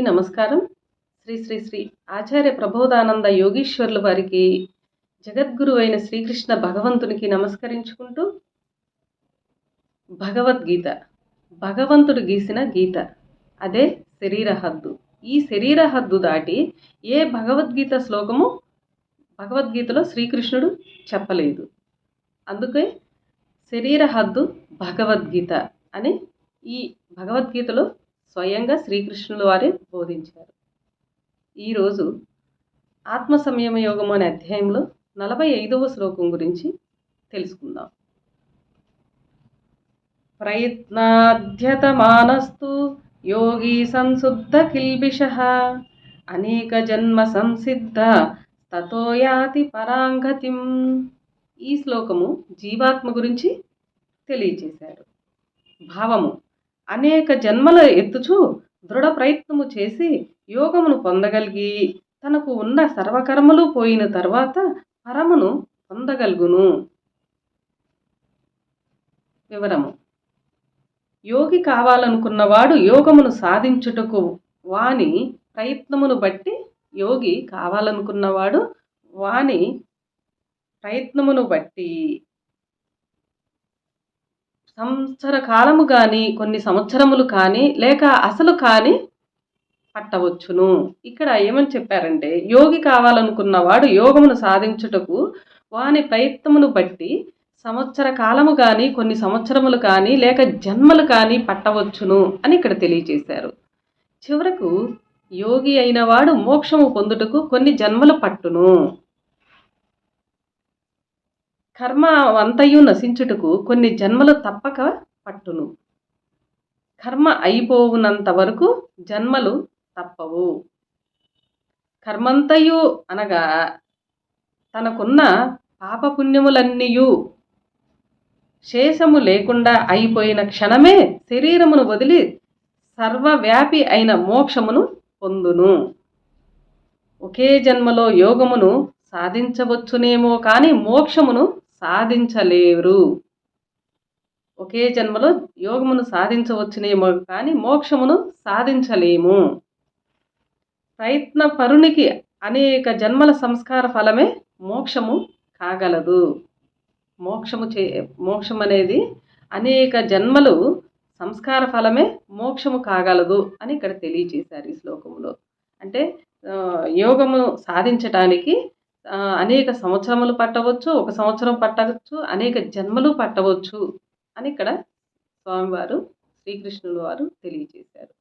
అందరికీ నమస్కారం. శ్రీ శ్రీ శ్రీ ఆచార్య ప్రబోధానంద యోగీశ్వర్ల వారికి, జగద్గురువైన శ్రీకృష్ణ భగవంతునికి నమస్కరించుకుంటూ, భగవద్గీత భగవంతుడు గీసిన గీత, అదే శరీర హద్దు. ఈ శరీర హద్దు దాటి ఏ భగవద్గీత శ్లోకము భగవద్గీతలో శ్రీకృష్ణుడు చెప్పలేదు. అందుకే శరీర హద్దు భగవద్గీత అని ఈ భగవద్గీతలో స్వయంగా శ్రీకృష్ణుల వారే బోధించారు. ఈరోజు ఆత్మ సంయమ యోగం అనే అధ్యాయంలో 45వ శ్లోకం గురించి తెలుసుకుందాం. ప్రయత్నాధ్యతమానస్తు యోగి సంశుద్ధ కిల్బిషః అనేక జన్మ సంసిద్ధ తతో యాతి పరాంగతిం. ఈ శ్లోకము జీవాత్మ గురించి తెలియచేశారు. భావము: అనేక జన్మల ఎత్తుచు దృఢ ప్రయత్నము చేసి యోగమును పొందగలిగి తనకు ఉన్న సర్వకర్మలు పోయిన తర్వాత పరమును పొందగలుగును. వివరము: యోగి కావాలనుకున్నవాడు యోగమును సాధించుటకు వాని ప్రయత్నమును బట్టి యోగి కావాలనుకున్నవాడు వాని ప్రయత్నమును బట్టి సంవత్సర కాలము కానీ కొన్ని సంవత్సరములు కానీ లేక అసలు కానీ పట్టవచ్చును. ఇక్కడ ఏమని చెప్పారంటే, యోగి కావాలనుకున్నవాడు యోగమును సాధించుటకు వాని ప్రయత్నమును బట్టి సంవత్సర కాలము కానీ కొన్ని సంవత్సరములు కానీ లేక జన్మలు కానీ పట్టవచ్చును అని ఇక్కడ తెలియజేశారు. చివరకు యోగి అయిన వాడు మోక్షము పొందుటకు కొన్ని జన్మలు పట్టును. కర్మ అంతయు నశించుటకు కొన్ని జన్మలు తప్పక పట్టును. కర్మ అయిపోవునంత వరకు జన్మలు తప్పవు. కర్మంతయు అనగా తనకున్న పాపపుణ్యములన్నీయు శేషము లేకుండా అయిపోయిన క్షణమే శరీరమును వదిలి సర్వవ్యాపి అయిన మోక్షమును పొందును. ఒకే జన్మలో యోగమును సాధించవచ్చునేమో కానీ మోక్షమును సాధించలేరు. ఒకే జన్మలో యోగమును సాధించవచ్చునేమో కానీ మోక్షమును సాధించలేము. ప్రయత్న పరునికి అనేక జన్మల సంస్కార ఫలమే మోక్షము కాగలదు. మోక్షం అనేది అనేక జన్మలు సంస్కార ఫలమే మోక్షము కాగలదు అని ఇక్కడ తెలియజేశారు ఈ శ్లోకంలో. అంటే యోగము సాధించటానికి అనేక సంవత్సరములు పట్టవచ్చు, ఒక సంవత్సరం పట్టవచ్చు, అనేక జన్మలు పట్టవచ్చు అని ఇక్కడ స్వామివారు శ్రీకృష్ణుల వారు తెలియజేశారు.